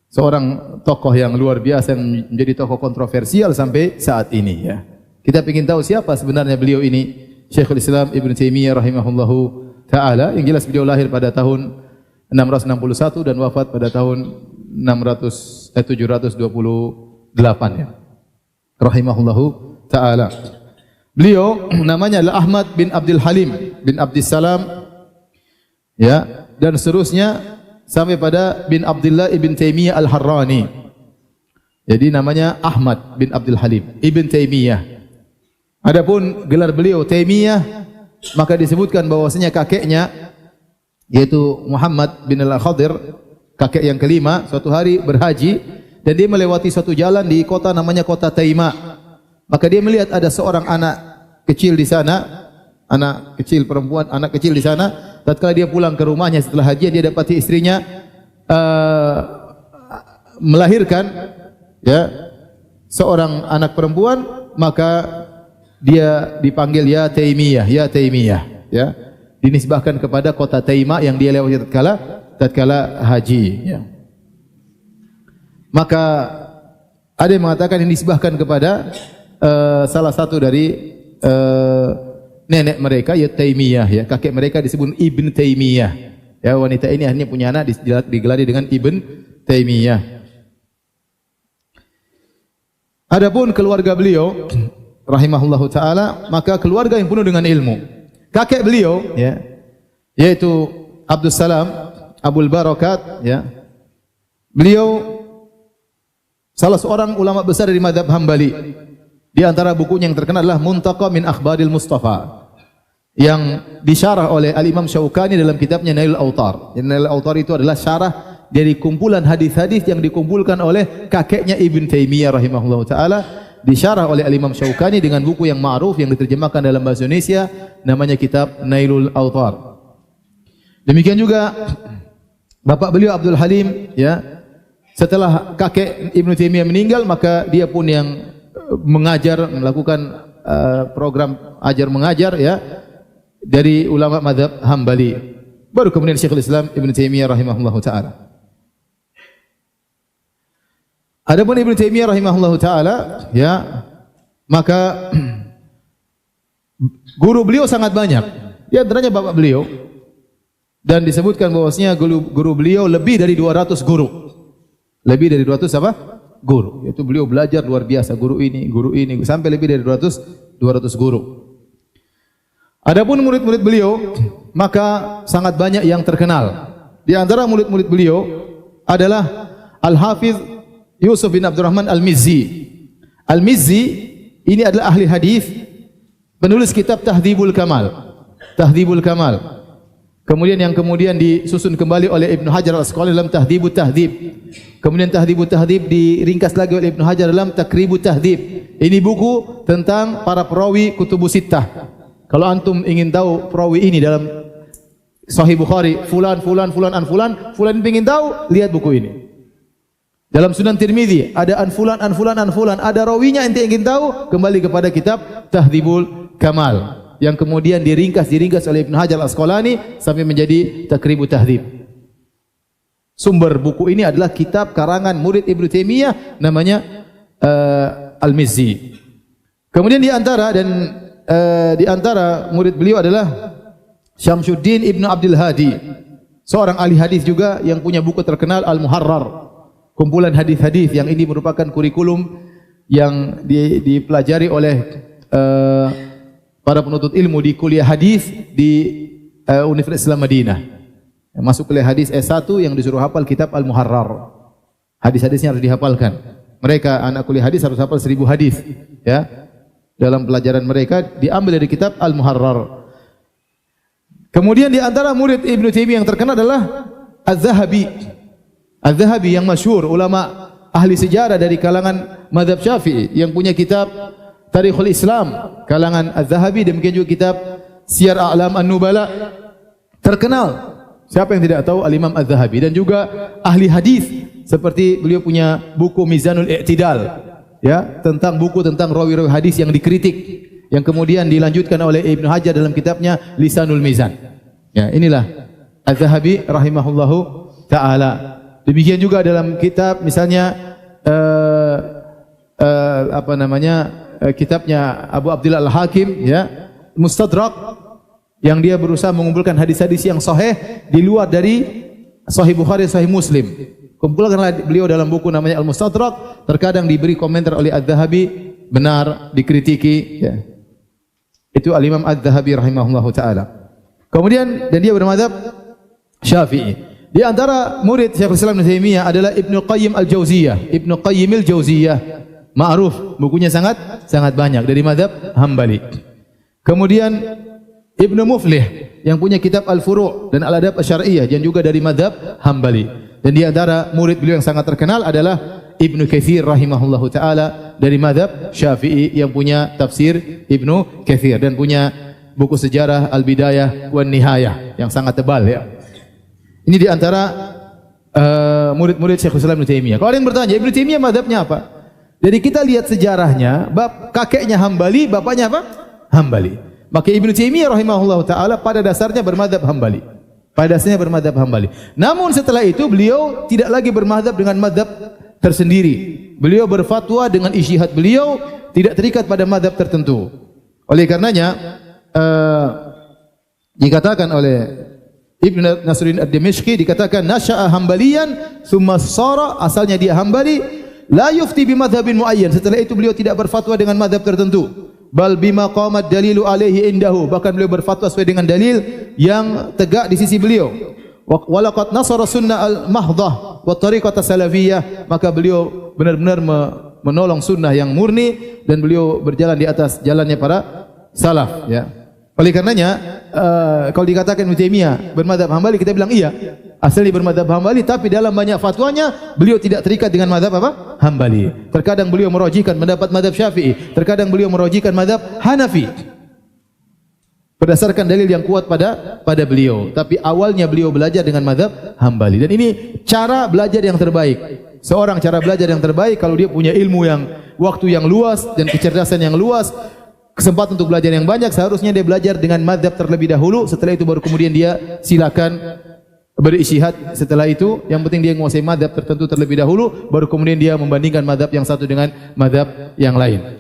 seorang tokoh yang luar biasa yang menjadi tokoh kontroversial sampai saat ini ya. Kita ingin tahu siapa sebenarnya beliau ini, Syekhul Islam Ibn Taimiyah rahimahullahu taala. Yang jelas beliau lahir pada tahun 661 dan wafat pada tahun 728 ya. Rahimahullahu taala. Beliau namanya adalah Ahmad bin Abdul Halim bin Abdissalam ya, dan seterusnya sampai pada bin Abdullah ibn Taimiyah Al-Harrani. Jadi namanya Ahmad bin Abdul Halim ibn Taimiyah. Adapun gelar beliau Taimiyah, maka disebutkan bahwasanya kakeknya yaitu Muhammad bin Al-Khadir, kakek yang kelima, suatu hari berhaji dan dia melewati suatu jalan di kota namanya kota Taima. Maka dia melihat ada seorang anak kecil di sana, anak kecil perempuan, anak kecil di sana. Tatkala dia pulang ke rumahnya setelah haji, dia dapati istrinya melahirkan ya seorang anak perempuan, maka dia dipanggil ya Taimiyah, ya Taimiyah, ya. Dinisbahkan kepada kota Taima yang dia lewati tatkala haji ya. Maka ada yang mengatakan ini disebahkan kepada salah satu dari nenek mereka ya Taimiyah ya, kakek mereka disebut Ibn Taimiyah. Ya, wanita ini akhirnya punya anak digelari dengan Ibn Taimiyah. Adapun keluarga beliau rahimahullahu taala, maka keluarga yang penuh dengan ilmu. Kakek beliau ya, yaitu Abdus Salam Abul Barakat ya. Beliau salah seorang ulama besar dari mazhab Hambali. Di antara bukunya yang terkenal adalah Muntaqa min Akhbaril Mustafa yang disyarah oleh Al-Imam Syaukani dalam kitabnya Nailul Autar. Nailul Autar itu adalah syarah dari kumpulan hadis-hadis yang dikumpulkan oleh kakeknya Ibn Taimiyah rahimahullahu taala, disyarah oleh Al-Imam Syaukani dengan buku yang ma'ruf yang diterjemahkan dalam bahasa Indonesia namanya kitab Nailul Autar. Demikian juga bapak beliau Abdul Halim ya, setelah kakek Ibn Taimiyah meninggal, maka dia pun yang mengajar, melakukan program ajar mengajar ya dari ulama mazhab Hambali. Baru kemudian Syekhul Islam Ibn Taimiyah rahimahullahu taala. Adapun Ibn Taimiyah rahimahullahu taala ya, maka guru beliau sangat banyak. Di antaranya bapak beliau, dan disebutkan bahwasanya guru beliau lebih dari 200 guru. Lebih dari 200 apa? Guru. Yaitu beliau belajar luar biasa, guru ini sampai lebih dari 200 guru. Adapun murid-murid beliau, maka sangat banyak yang terkenal. Di antara murid-murid beliau adalah Al-Hafiz Yusuf bin Abdurrahman Al-Mizzi. Al-Mizzi ini adalah ahli hadis, penulis kitab Tahdhibul Kamal. Tahdhibul Kamal. Kemudian disusun kembali oleh Ibnu Hajar Al-Asqalani dalam Tahdhibut Tahdhib. Kemudian Tahdhibut Tahdhib diringkas lagi oleh Ibnu Hajar dalam Takribut Tahdhib. Ini buku tentang para perawi Kutubus Sittah. Kalau antum ingin tahu perawi ini dalam Sahih Bukhari, fulan ingin tahu, lihat buku ini. Dalam Sunan Tirmizi ada an fulan, ada rawinya ente ingin tahu, kembali kepada kitab Tahdhibul Kamal yang kemudian diringkas oleh Ibnu Hajar Al-Asqalani sampai menjadi Takribut Tahdhib. Sumber buku ini adalah kitab karangan murid Ibnu Taimiyah namanya Al-Mizzi. Kemudian di antara murid beliau adalah Syamsuddin Ibnu Abdul Hadi, seorang ahli hadis juga yang punya buku terkenal Al-Muharrar, kumpulan hadis-hadis yang ini merupakan kurikulum yang dipelajari oleh para penuntut ilmu di kuliah hadis di Universitas Islam Madinah. Masuk kuliah hadis S1 yang disuruh hafal kitab Al-Muharrar. Hadis-hadisnya harus dihafalkan. Mereka anak kuliah hadis harus hafal 1000 hadis ya. Dalam pelajaran mereka diambil dari kitab Al-Muharrar. Kemudian di antara murid Ibnu Taimiyah yang terkenal adalah Az-Zahabi. Az-Zahabi yang masyhur, ulama ahli sejarah dari kalangan mazhab Syafi'i yang punya kitab Tarikhul Islam, kalangan Az-Zahabi. Demikian juga kitab Siyar A'lam An-Nubala, terkenal. Siapa yang tidak tahu Al-Imam Az-Zahabi? Dan juga ahli hadis, seperti beliau punya buku Mizanul I'tidal ya, tentang buku tentang rawi-rawi hadis yang dikritik, yang kemudian dilanjutkan oleh Ibnu Hajar dalam kitabnya Lisanul Mizan. Ya, inilah Az-Zahabi rahimahullahu taala. Demikian juga dalam kitab misalnya kitabnya Abu Abdillah Al-Hakim ya, Mustadrak, yang dia berusaha mengumpulkan hadis-hadis yang sahih di luar dari Sahih Bukhari, Sahih Muslim. Kumpulkanlah beliau dalam buku namanya Al-Mustadrak, terkadang diberi komentar oleh Adz-Dzahabi, benar, dikritiki ya. Itu Al-Imam Adz-Dzahabi rahimahullahu taala. Kemudian dan dia bermadzhab Syafi'i. Di antara murid Syekhul Islam Ibnu Taimiyah adalah Ibnu Qayyim Al-Jauziyah. Ibnu Qayyim Al-Jauziyah ma'ruf, bukunya sangat banyak dari mazhab Hambali. Kemudian Ibnu Muflih yang punya kitab Al-Furu' dan Al-Adab Asy-Syar'iyyah yang juga dari mazhab Hambali. Dan di antara murid beliau yang sangat terkenal adalah Ibnu Katsir rahimahullahu taala dari mazhab Syafi'i yang punya tafsir Ibnu Katsir dan punya buku sejarah Al-Bidayah wan Nihayah yang sangat tebal ya. Ini di antara murid-murid Syekhul Islam Ibnu Taimiyah. Kalau ada yang bertanya, Ibnu Taimiyah mazhabnya apa? Jadi kita lihat sejarahnya, kakeknya Hambali, bapaknya apa? Hambali. Maka Ibnu Taimiyah rahimahullahu taala pada dasarnya bermadzhab Hambali. Pada dasarnya bermadzhab Hambali. Namun setelah itu beliau tidak lagi bermadzhab dengan madzhab tersendiri. Beliau berfatwa dengan ijtihad beliau, tidak terikat pada madzhab tertentu. Oleh karenanya dikatakan oleh Ibnu Nasruddin Ad-Dimashqi, dikatakan nasya'a Hambaliyan tsumma sara, asalnya dia Hambali, la yufti bi madzhabin muayyan. Setelah itu beliau tidak berfatwa dengan madzhab tertentu. Bal bima qamat dalilu alaihi indahu, bahkan beliau berfatwa sesuai dengan dalil yang tegak di sisi beliau. Wa laqad nasara sunnah al-mahdhah wa tariqata salafiyah, maka beliau benar-benar menolong sunnah yang murni dan beliau berjalan di atas jalannya para salaf ya. Oleh karenanya kalau dikatakan Ibnu Taimiyah bermadzhab Hambali, kita bilang iya, asalnya bermadzhab Hambali, tapi dalam banyak fatwanya beliau tidak terikat dengan madzhab apa? Hambali. Terkadang beliau merajihkan pendapat madzhab Syafi'i, terkadang beliau merajihkan madzhab Hanafi berdasarkan dalil yang kuat pada beliau. Tapi awalnya beliau belajar dengan madzhab Hambali. Dan ini cara belajar yang terbaik. Seorang cara belajar yang terbaik kalau dia punya ilmu yang waktu yang luas dan kecerdasan yang luas, kesempatan untuk belajar yang banyak, seharusnya dia belajar dengan mazhab terlebih dahulu. Setelah itu baru kemudian dia silakan berijtihad. Setelah itu yang penting dia menguasai mazhab tertentu terlebih dahulu, baru kemudian dia membandingkan mazhab yang satu dengan mazhab yang lain.